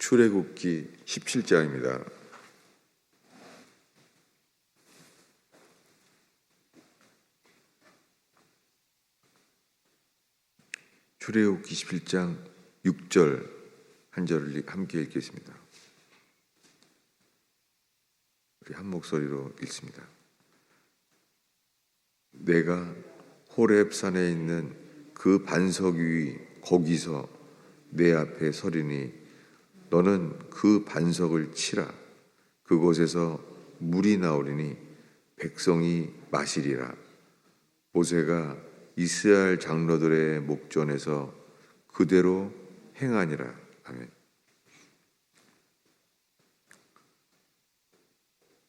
출애굽기 17장입니다. 출애굽기 17장 6절 한 절을 함께 읽겠습니다. 우리 한 목소리로 읽습니다. 내가 호렙 산에 있는 그 반석 위 거기서 내 앞에 서리니 너는 그 반석을 치라. 그곳에서 물이 나오리니 백성이 마시리라. 모세가 이스라엘 장로들의 목전에서 그대로 행하니라. 아멘.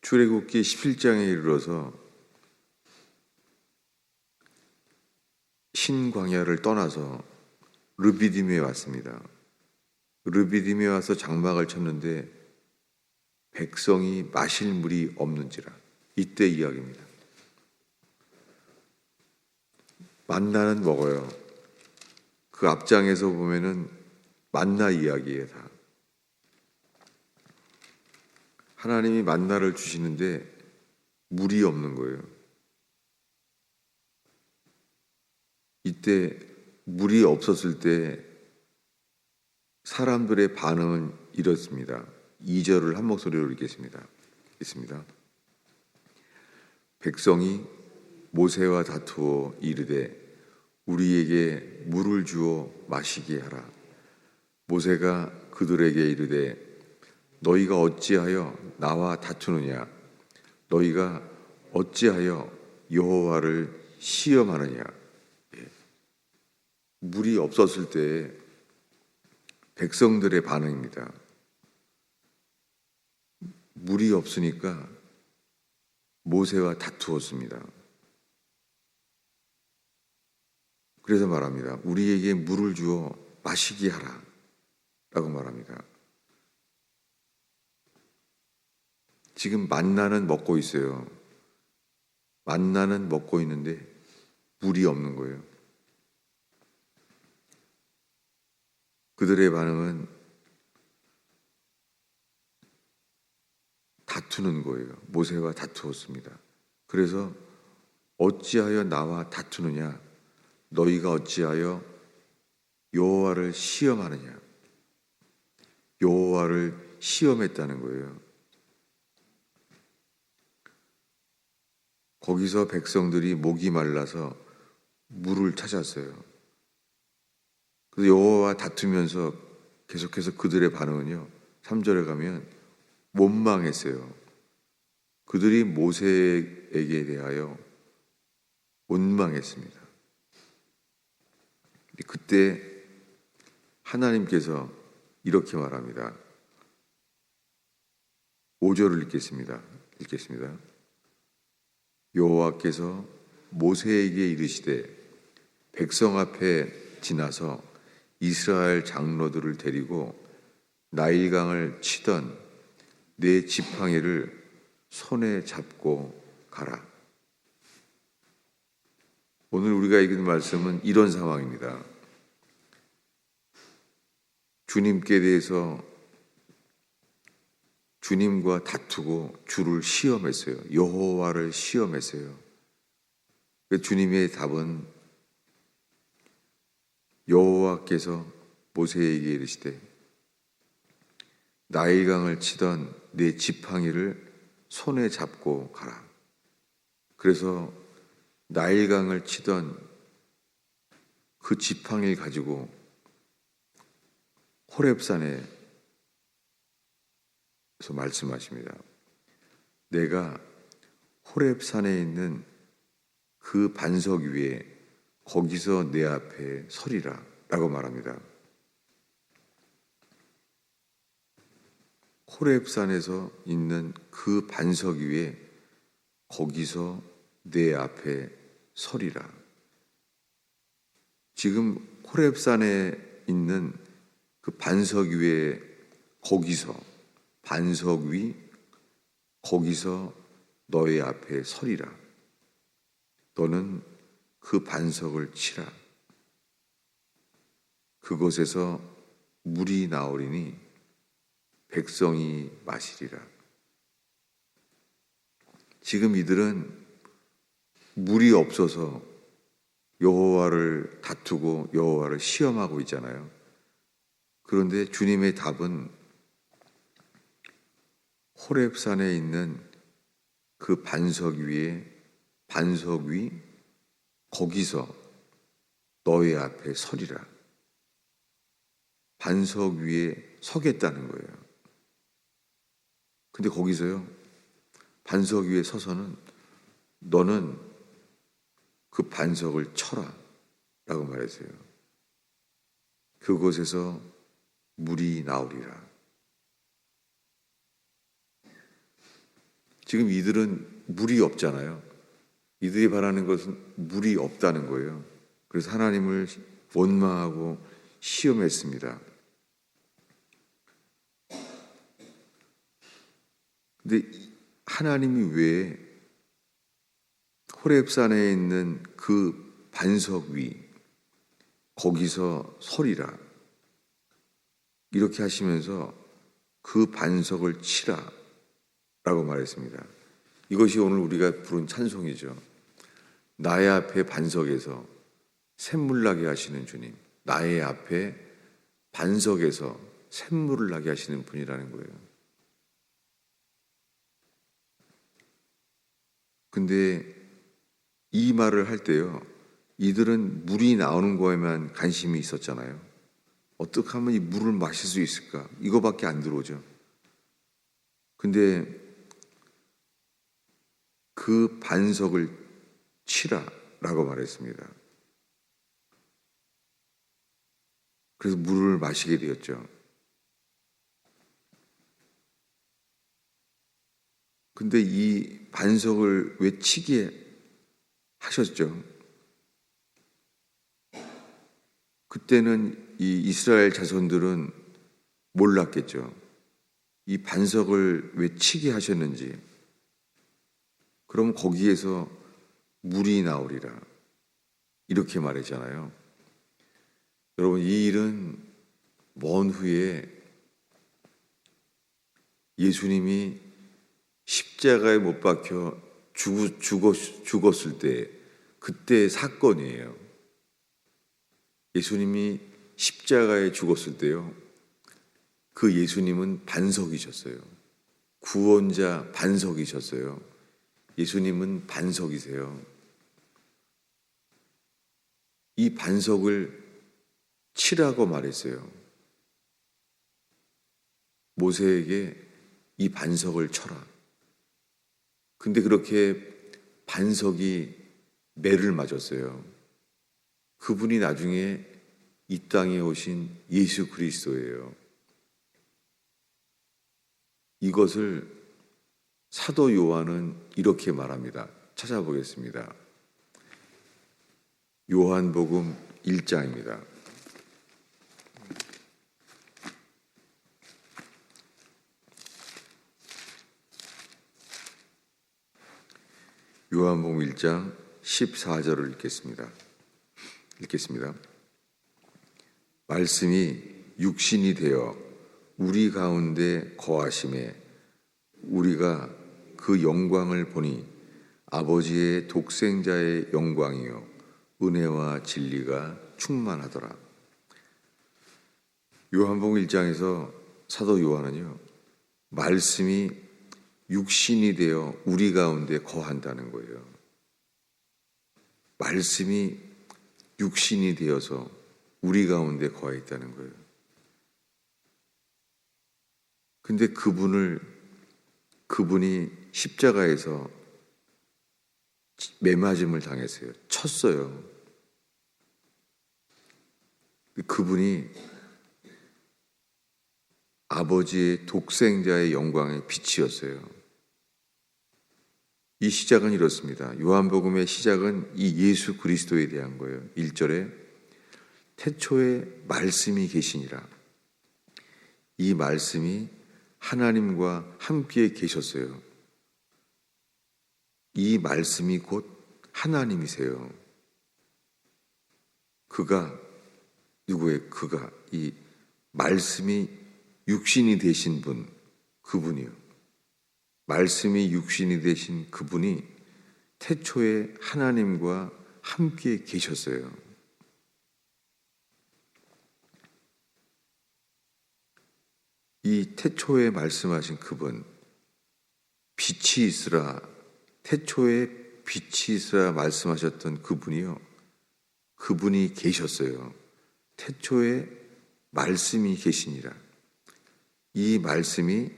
출애굽기 17장에 이르러서 신광야를 떠나서 르비딤에 왔습니다. 르비딤에 와서 장막을 쳤는데 백성이 마실 물이 없는지라. 이때 이야기입니다. 만나는 먹어요. 그 앞장에서 보면은 만나 이야기예요. 다. 하나님이 만나를 주시는데 물이 없는 거예요. 이때 물이 없었을 때 사람들의 반응은 이렇습니다. 2절을 한 목소리로 읽겠습니다. 백성이 모세와 다투어 이르되 우리에게 물을 주어 마시게 하라. 모세가 그들에게 이르되 너희가 어찌하여 나와 다투느냐? 너희가 어찌하여 여호와를 시험하느냐? 물이 없었을 때 백성들의 반응입니다. 물이 없으니까 모세와 다투었습니다. 그래서 말합니다. 우리에게 물을 주어 마시게 하라 라고 말합니다. 지금 만나는 먹고 있어요. 만나는 먹고 있는데 물이 없는 거예요. 그들의 반응은 다투는 거예요. 모세와 다투었습니다. 그래서 어찌하여 나와 다투느냐? 너희가 어찌하여 여호와를 시험하느냐? 여호와를 시험했다는 거예요. 거기서 백성들이 목이 말라서 물을 찾았어요. 그래서 여호와와 다투면서 계속해서 그들의 반응은요. 3절에 가면 원망했어요. 그들이 모세에게 대하여 원망했습니다. 그때 하나님께서 이렇게 말합니다. 5절을 읽겠습니다. 여호와께서 모세에게 이르시되 백성 앞에 지나서 이스라엘 장로들을 데리고 나일강을 치던 네 지팡이를 손에 잡고 가라. 오늘 우리가 읽은 말씀은 이런 상황입니다. 주님께 대해서 주님과 다투고 주를 시험했어요. 여호와를 시험했어요. 주님의 답은 여호와께서 모세에게 이르시되 나일강을 치던 네 지팡이를 손에 잡고 가라. 그래서 나일강을 치던 그 지팡이를 가지고 호렙산에서 말씀하십니다. 내가 호렙산에 있는 그 반석 위에 거기서 내 앞에 서리라 라고 말합니다. 호렙산에서 있는 그 반석 위에 거기서 내 앞에 서리라. 지금 호렙산에 있는 그 반석 위에 거기서 반석 위 거기서 너의 앞에 서리라. 너는 그 반석을 치라. 그곳에서 물이 나오리니 백성이 마시리라. 지금 이들은 물이 없어서 여호와를 다투고 여호와를 시험하고 있잖아요. 그런데 주님의 답은 호렙산에 있는 그 반석 위 거기서 너희 앞에 서리라. 반석 위에 서겠다는 거예요. 근데 거기서요, 반석 위에 서서는 너는 그 반석을 쳐라 라고 말했어요. 그곳에서 물이 나오리라. 지금 이들은 물이 없잖아요. 이들이 바라는 것은 물이 없다는 거예요. 그래서 하나님을 원망하고 시험했습니다. 근데 하나님이 왜 호렙산에 있는 그 반석 위 거기서 서리라 이렇게 하시면서 그 반석을 치라 라고 말했습니다. 이것이 오늘 우리가 부른 찬송이죠. 나의 앞에 반석에서 샘물 나게 하시는 주님, 나의 앞에 반석에서 샘물을 나게 하시는 분이라는 거예요. 근데 이 말을 할 때요, 이들은 물이 나오는 거에만 관심이 있었잖아요. 어떻게 하면 이 물을 마실 수 있을까? 이거밖에 안 들어오죠. 근데 그 반석을 치라 라고 말했습니다. 그래서 물을 마시게 되었죠. 근데 이 반석을 왜 치게 하셨죠? 그때는 이 이스라엘 자손들은 몰랐겠죠. 이 반석을 왜 치게 하셨는지. 그럼 거기에서 물이 나오리라. 이렇게 말했잖아요. 여러분, 이 일은 먼 후에 예수님이 십자가에 못 박혀 죽었을 때 그때의 사건이에요. 예수님이 십자가에 죽었을 때요, 그 예수님은 반석이셨어요. 구원자 반석이셨어요. 예수님은 반석이세요. 이 반석을 치라고 말했어요. 모세에게 이 반석을 쳐라. 근데 그렇게 반석이 매를 맞았어요. 그분이 나중에 이 땅에 오신 예수 그리스도예요. 이것을 사도 요한은 이렇게 말합니다. 찾아보겠습니다. 요한복음 1장입니다. 요한복음 1장 14절을 읽겠습니다. 말씀이 육신이 되어 우리 가운데 거하심에 우리가 그 영광을 보니 아버지의 독생자의 영광이요 은혜와 진리가 충만하더라. 요한복음 1장에서 사도 요한은요, 말씀이 육신이 되어 우리 가운데 거한다는 거예요. 말씀이 육신이 되어서 우리 가운데 거해 있다는 거예요. 근데 그분이 십자가에서 매맞음을 당했어요. 쳤어요. 그분이 아버지의 독생자의 영광의 빛이었어요. 이 시작은 이렇습니다. 요한복음의 시작은 이 예수 그리스도에 대한 거예요. 1절에 태초에 말씀이 계시니라. 이 말씀이 하나님과 함께 계셨어요. 이 말씀이 곧 하나님이세요. 그가 누구의 그가 이 말씀이 육신이 되신 분, 그분이요. 말씀이 육신이 되신 그분이 태초에 하나님과 함께 계셨어요. 이 태초에 말씀하신 그분, 빛이 있으라, 태초에 빛이 있으라 말씀하셨던 그분이요. 그분이 계셨어요. 태초에 말씀이 계시니라. 이 말씀이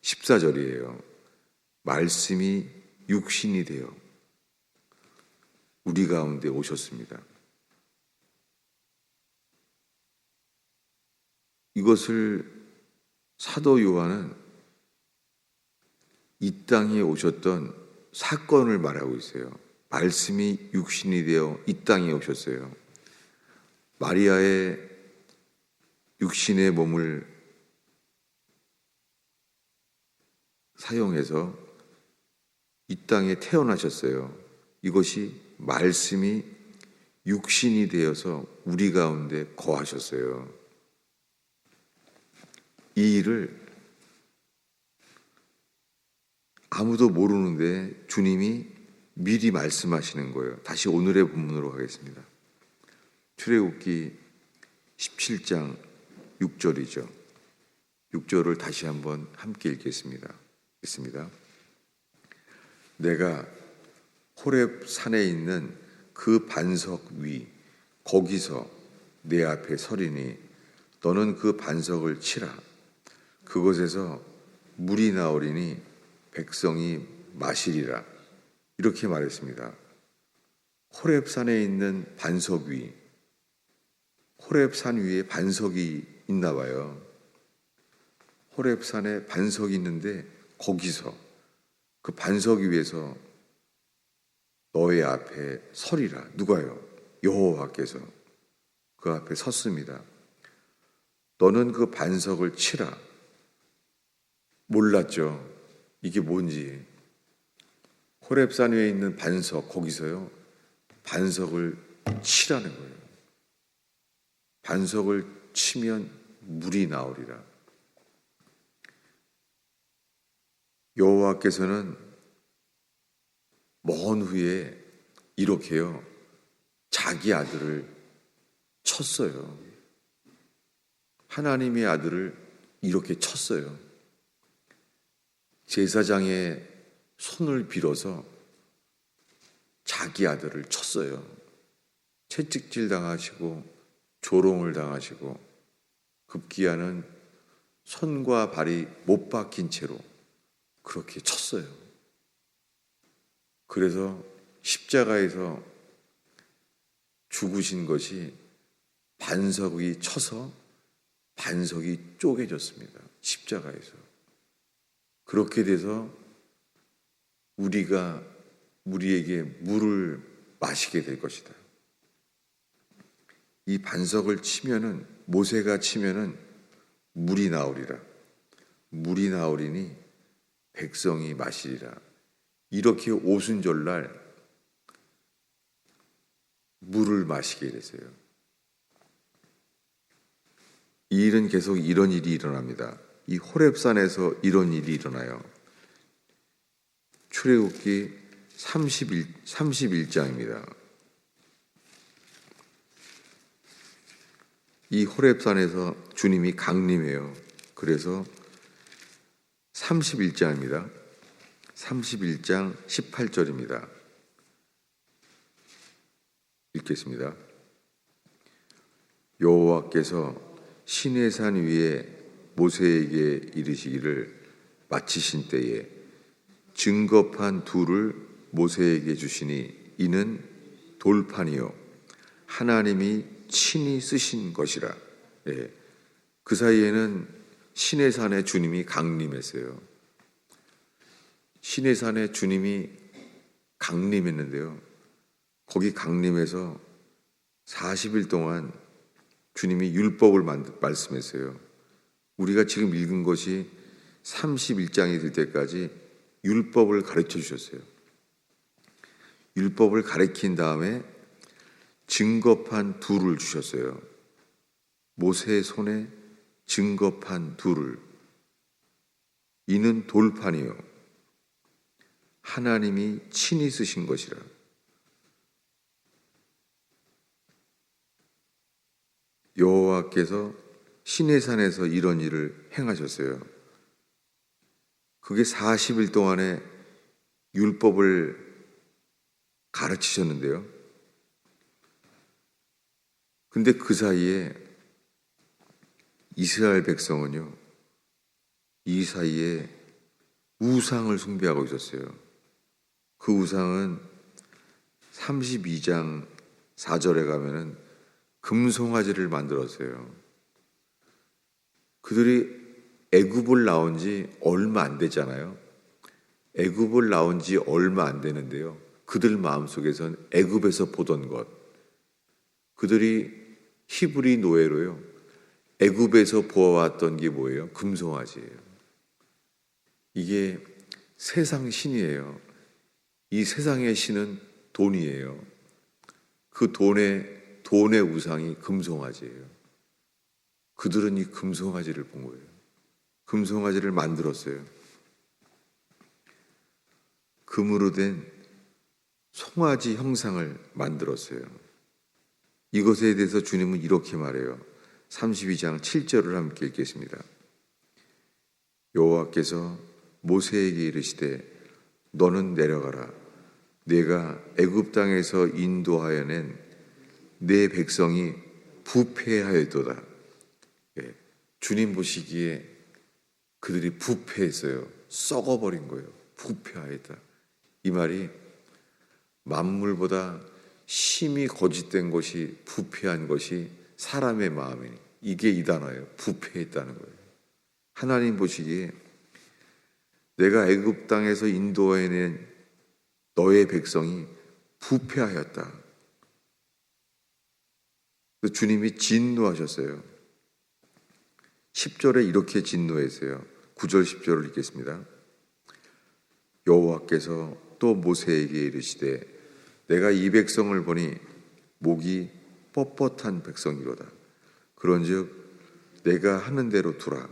14절이에요. 말씀이 육신이 되어 우리 가운데 오셨습니다. 이것을 사도 요한은 이 땅에 오셨던 사건을 말하고 있어요. 말씀이 육신이 되어 이 땅에 오셨어요. 마리아의 육신의 몸을 사용해서 이 땅에 태어나셨어요. 이것이 말씀이 육신이 되어서 우리 가운데 거하셨어요. 이 일을 아무도 모르는데 주님이 미리 말씀하시는 거예요. 다시 오늘의 본문으로 가겠습니다. 출애굽기 17장 6절이죠. 6절을 다시 한번 함께 읽겠습니다. 내가 호렙 산에 있는 그 반석 위 거기서 내 앞에 서리니 너는 그 반석을 치라. 그곳에서 물이 나오리니 백성이 마시리라. 이렇게 말했습니다. 호렙 산에 있는 반석 위, 호렙 산 위에 반석이 있나 봐요. 호렙 산에 반석이 있는데 거기서 그 반석 위에서 너의 앞에 서리라. 누가요? 여호와께서 그 앞에 섰습니다. 너는 그 반석을 치라. 몰랐죠. 이게 뭔지. 호렙산 위에 있는 반석, 거기서요 반석을 치라는 거예요. 반석을 치면 물이 나오리라. 여호와께서는 먼 후에 이렇게요 자기 아들을 쳤어요. 하나님의 아들을 이렇게 쳤어요. 제사장의 손을 빌어서 자기 아들을 쳤어요. 채찍질 당하시고 조롱을 당하시고 급기야는 손과 발이 못 박힌 채로 그렇게 쳤어요. 그래서 십자가에서 죽으신 것이 반석이 쳐서 반석이 쪼개졌습니다. 십자가에서. 그렇게 돼서 우리에게 물을 마시게 될 것이다. 이 반석을 치면은, 모세가 치면은 물이 나오리라. 물이 나오리니 백성이 마시리라. 이렇게 오순절날 물을 마시게 됐어요. 이 일은 계속 이런 일이 일어납니다. 이 호렙산에서 이런 일이 일어나요. 출애굽기 31장입니다. 이 호렙산에서 주님이 강림해요. 그래서 31장입니다. 31장 18절입니다. 읽겠습니다. 여호와께서 시내산 위에 모세에게 이르시기를 마치신 때에 증거판 둘을 모세에게 주시니 이는 돌판이요 하나님이 친히 쓰신 것이라. 예. 그 사이에는 시내산에 주님이 강림했어요. 시내산에 주님이 강림했는데요. 거기 강림해서 40일 동안 주님이 율법을 말씀했어요. 우리가 지금 읽은 것이 31장이 될 때까지 율법을 가르쳐 주셨어요. 율법을 가르친 다음에 증거판 둘을 주셨어요. 모세의 손에 증거판 둘을, 이는 돌판이요 하나님이 친히 쓰신 것이라. 여호와께서 시내산에서 이런 일을 행하셨어요. 그게 40일 동안에 율법을 가르치셨는데요. 근데 그 사이에 이스라엘 백성은요, 이 사이에 우상을 숭배하고 있었어요. 그 우상은 32장 4절에 가면은 금송아지를 만들었어요. 그들이 애굽을 나온 지 얼마 안 됐잖아요. 애굽을 나온 지 얼마 안 되는데요. 그들 마음속에선 애굽에서 보던 것, 그들이 히브리 노예로요, 애굽에서 보아왔던 게 뭐예요? 금송아지예요. 이게 세상 신이에요. 이 세상의 신은 돈이에요. 그 돈의 우상이 금송아지예요. 그들은 이 금송아지를 본 거예요. 금송아지를 만들었어요. 금으로 된 송아지 형상을 만들었어요. 이것에 대해서 주님은 이렇게 말해요. 32장 7절을 함께 읽겠습니다. 여호와께서 모세에게 이르시되 너는 내려가라. 내가 애굽 땅에서 인도하여 낸 내 백성이 부패하였도다. 예, 주님 보시기에 그들이 부패했어요. 썩어버린 거예요. 부패하였다. 이 말이 만물보다 심히 거짓된 것이, 부패한 것이 사람의 마음이니, 이게 이 단어예요. 부패했다는 거예요. 하나님 보시기에 내가 애굽 땅에서 인도해낸 너의 백성이 부패하였다. 주님이 진노하셨어요. 10절에 이렇게 진노했어요. 9절 10절을 읽겠습니다. 여호와께서 또 모세에게 이르시되 내가 이 백성을 보니 목이 뻣뻣한 백성이로다. 그런즉 내가 하는 대로 두라.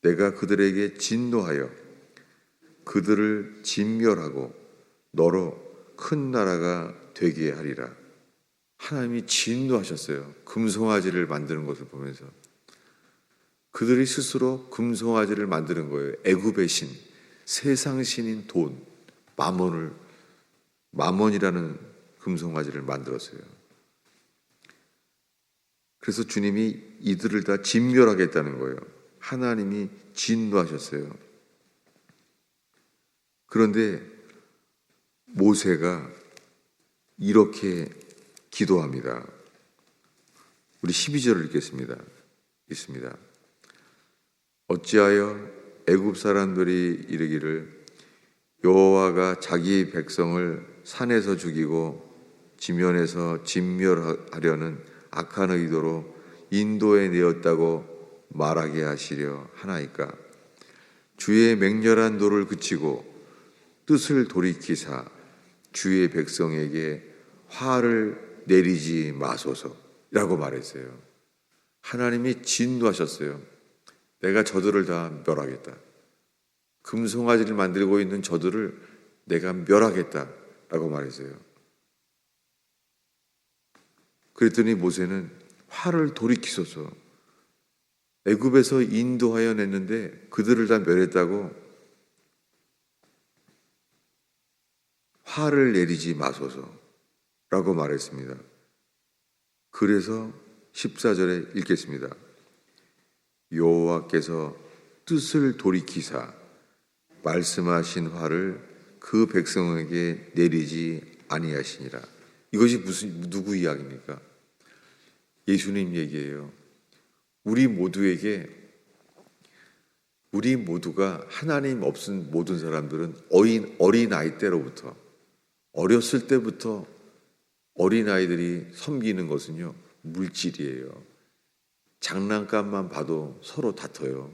내가 그들에게 진노하여 그들을 진멸하고 너로 큰 나라가 되게 하리라. 하나님이 진노하셨어요. 금송아지를 만드는 것을 보면서. 그들이 스스로 금송아지를 만드는 거예요. 애굽의 신, 세상 신인 돈, 마몬이라는 금송아지를 만들었어요. 그래서 주님이 이들을 다 진멸하겠다는 거예요. 하나님이 진노하셨어요. 그런데 모세가 이렇게 기도합니다. 우리 12절을 읽겠습니다. 있습니다. 어찌하여 애굽 사람들이 이르기를 여호와가 자기 백성을 산에서 죽이고 지면에서 진멸하려는 악한 의도로 인도에 내었다고 말하게 하시려 하나이까. 주의 맹렬한 도를 그치고 뜻을 돌이키사 주의 백성에게 화를 내리지 마소서라고 말했어요. 하나님이 진노하셨어요. 내가 저들을 다 멸하겠다. 금송아지를 만들고 있는 저들을 내가 멸하겠다라고 말했어요. 그랬더니 모세는 화를 돌이키소서. 애굽에서 인도하여 냈는데 그들을 다 멸했다고 화를 내리지 마소서라고 말했습니다. 그래서 14절에 읽겠습니다. 여호와께서 뜻을 돌이키사 말씀하신 화를 그 백성에게 내리지 아니하시니라. 이것이 누구 이야기입니까? 예수님 얘기예요. 우리 모두가 하나님 없은 모든 사람들은 어린아이 때로부터, 어렸을 때부터 어린아이들이 섬기는 것은요, 물질이에요. 장난감만 봐도 서로 다퉈요.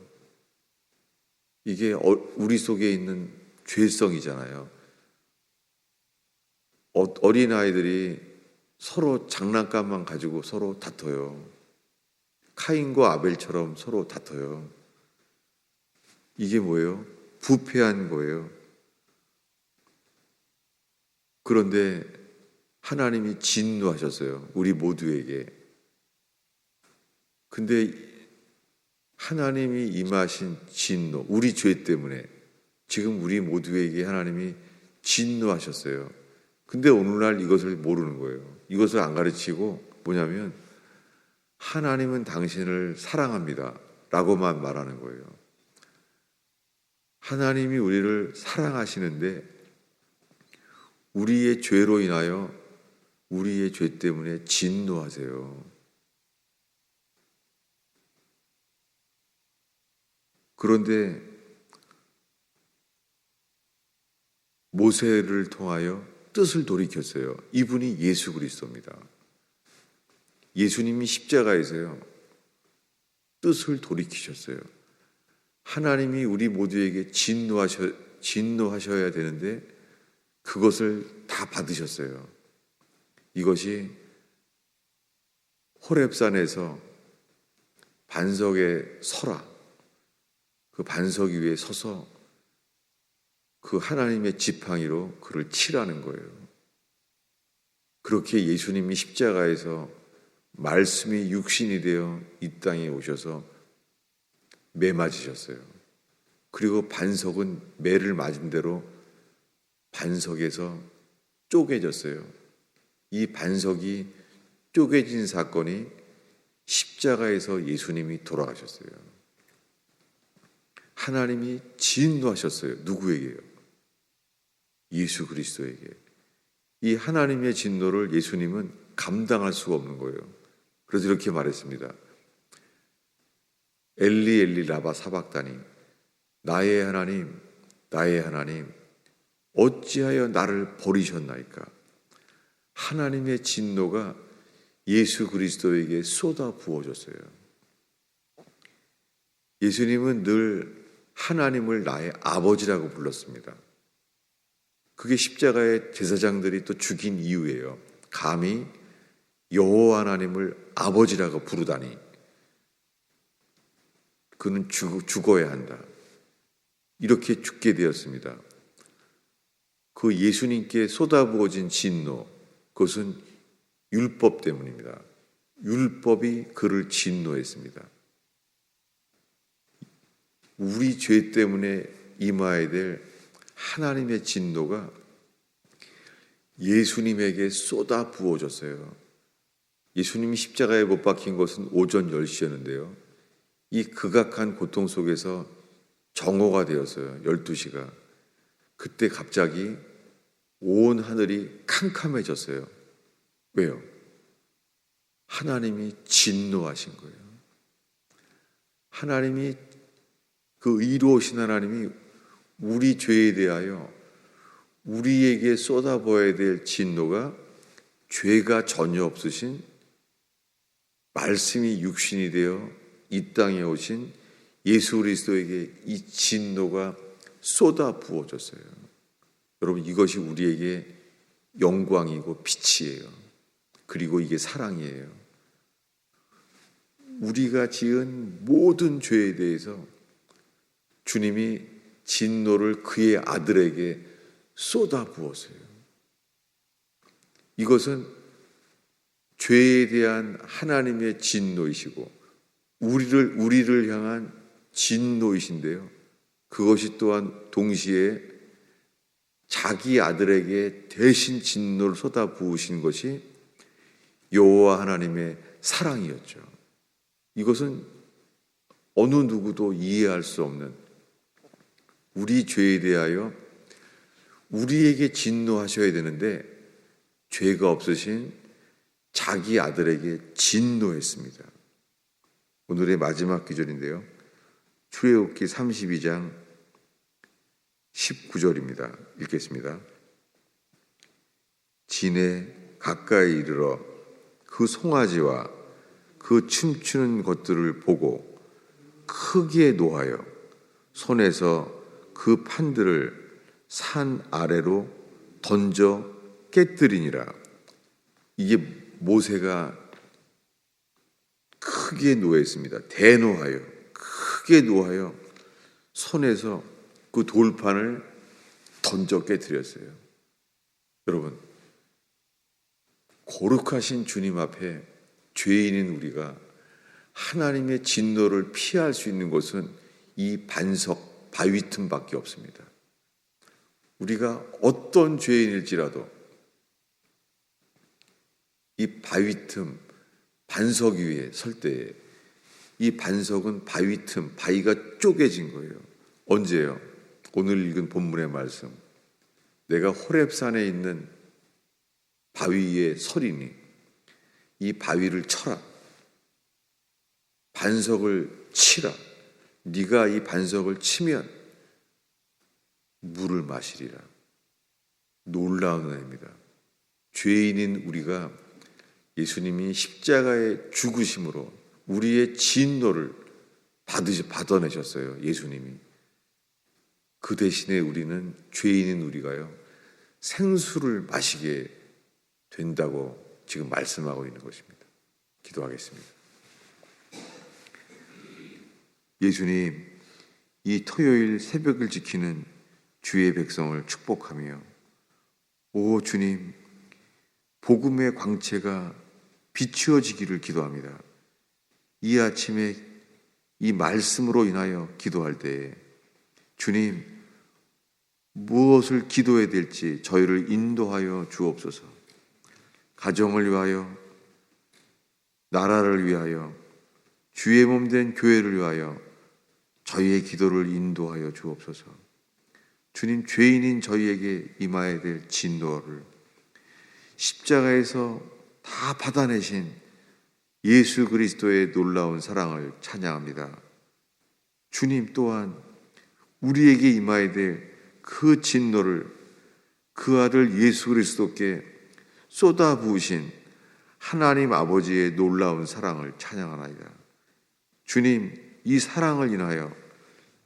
이게 우리 속에 있는 죄성이잖아요. 어린아이들이 서로 장난감만 가지고 서로 다퉈요. 카인과 아벨처럼 서로 다퉈요. 이게 뭐예요? 부패한 거예요. 그런데 하나님이 진노하셨어요. 우리 모두에게. 근데 하나님이 임하신 진노, 우리 죄 때문에 지금 우리 모두에게 하나님이 진노하셨어요. 근데 오늘날 이것을 모르는 거예요. 이것을 안 가르치고 뭐냐면 하나님은 당신을 사랑합니다 라고만 말하는 거예요. 하나님이 우리를 사랑하시는데 우리의 죄로 인하여 우리의 죄 때문에 진노하세요. 그런데 모세를 통하여 뜻을 돌이켰어요. 이분이 예수 그리스도입니다. 예수님이 십자가에서요, 뜻을 돌이키셨어요. 하나님이 우리 모두에게 진노하셔야 되는데 그것을 다 받으셨어요. 이것이 호렙산에서 반석에 서라. 그 반석 위에 서서 그 하나님의 지팡이로 그를 치라는 거예요. 그렇게 예수님이 십자가에서 말씀이 육신이 되어 이 땅에 오셔서 매 맞으셨어요. 그리고 반석은 매를 맞은 대로 반석에서 쪼개졌어요. 이 반석이 쪼개진 사건이 십자가에서 예수님이 돌아가셨어요. 하나님이 진노하셨어요. 누구에게요? 예수 그리스도에게. 이 하나님의 진노를 예수님은 감당할 수가 없는 거예요. 그래서 이렇게 말했습니다. 엘리 엘리 라바 사박다니, 나의 하나님, 나의 하나님, 어찌하여 나를 버리셨나이까? 하나님의 진노가 예수 그리스도에게 쏟아 부어졌어요. 예수님은 늘 하나님을 나의 아버지라고 불렀습니다. 그게 십자가의 제사장들이 또 죽인 이유예요. 감히 여호와 하나님을 아버지라고 부르다니. 그는 죽어야 한다. 이렇게 죽게 되었습니다. 그 예수님께 쏟아부어진 진노, 그것은 율법 때문입니다. 율법이 그를 진노했습니다. 우리 죄 때문에 임하여야 될 하나님의 진노가 예수님에게 쏟아 부어졌어요. 예수님이 십자가에 못 박힌 것은 오전 10시였는데요. 이 극악한 고통 속에서 정오가 되었어요. 12시가. 그때 갑자기 온 하늘이 캄캄해졌어요. 왜요? 하나님이 진노하신 거예요. 하나님이 그 의로우신 하나님이 우리 죄에 대하여 우리에게 쏟아부어야 될 진노가 죄가 전혀 없으신 말씀이 육신이 되어 이 땅에 오신 예수 그리스도에게 이 진노가 쏟아 부어졌어요. 여러분, 이것이 우리에게 영광이고 빛이에요. 그리고 이게 사랑이에요. 우리가 지은 모든 죄에 대해서 주님이 진노를 그의 아들에게 쏟아 부었어요. 이것은 죄에 대한 하나님의 진노이시고 우리를 향한 진노이신데요. 그것이 또한 동시에 자기 아들에게 대신 진노를 쏟아 부으신 것이 여호와 하나님의 사랑이었죠. 이것은 어느 누구도 이해할 수 없는, 우리 죄에 대하여 우리에게 진노하셔야 되는데 죄가 없으신 자기 아들에게 진노했습니다. 오늘의 마지막 기절인데요. 출애굽기 32장 19절입니다. 읽겠습니다. 진에 가까이 이르러 그 송아지와 그 춤추는 것들을 보고 크게 노하여 손에서 그 판들을 산 아래로 던져 깨뜨리니라. 이게 모세가 크게 노했습니다. 대노하여, 크게 노하여 손에서 그 돌판을 던져 깨뜨렸어요. 여러분, 거룩하신 주님 앞에 죄인인 우리가 하나님의 진노를 피할 수 있는 곳은 이 반석, 바위 틈밖에 없습니다. 우리가 어떤 죄인일지라도 이 바위 틈, 반석 위에 설 때에 이 반석은 바위 틈, 바위가 쪼개진 거예요. 언제요? 오늘 읽은 본문의 말씀. 내가 호렙산에 있는 바위 위에 서리니 이 바위를 쳐라. 반석을 치라. 네가 이 반석을 치면 물을 마시리라. 놀라운 은혜입니다. 죄인인 우리가 예수님이 십자가의 죽으심으로 우리의 진노를 받아내셨어요. 예수님이. 그 대신에 우리는, 죄인인 우리가요, 생수를 마시게 된다고 지금 말씀하고 있는 것입니다. 기도하겠습니다. 예수님, 이 토요일 새벽을 지키는 주의 백성을 축복하며, 오 주님, 복음의 광채가 비추어지기를 기도합니다. 이 아침에 이 말씀으로 인하여 기도할 때에 주님, 무엇을 기도해야 될지 저희를 인도하여 주옵소서. 가정을 위하여, 나라를 위하여, 주의 몸 된 교회를 위하여 저희의 기도를 인도하여 주옵소서. 주님, 죄인인 저희에게 임하여야 될 진노를 십자가에서 다 받아내신 예수 그리스도의 놀라운 사랑을 찬양합니다. 주님 또한 우리에게 임하여야 될 그 진노를 그 아들 예수 그리스도께 쏟아 부으신 하나님 아버지의 놀라운 사랑을 찬양하나이다. 주님, 이 사랑을 인하여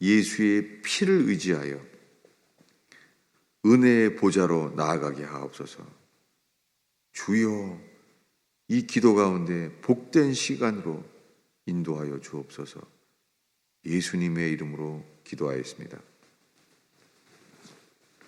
예수의 피를 의지하여 은혜의 보좌로 나아가게 하옵소서. 주여, 이 기도 가운데 복된 시간으로 인도하여 주옵소서. 예수님의 이름으로 기도하였습니다.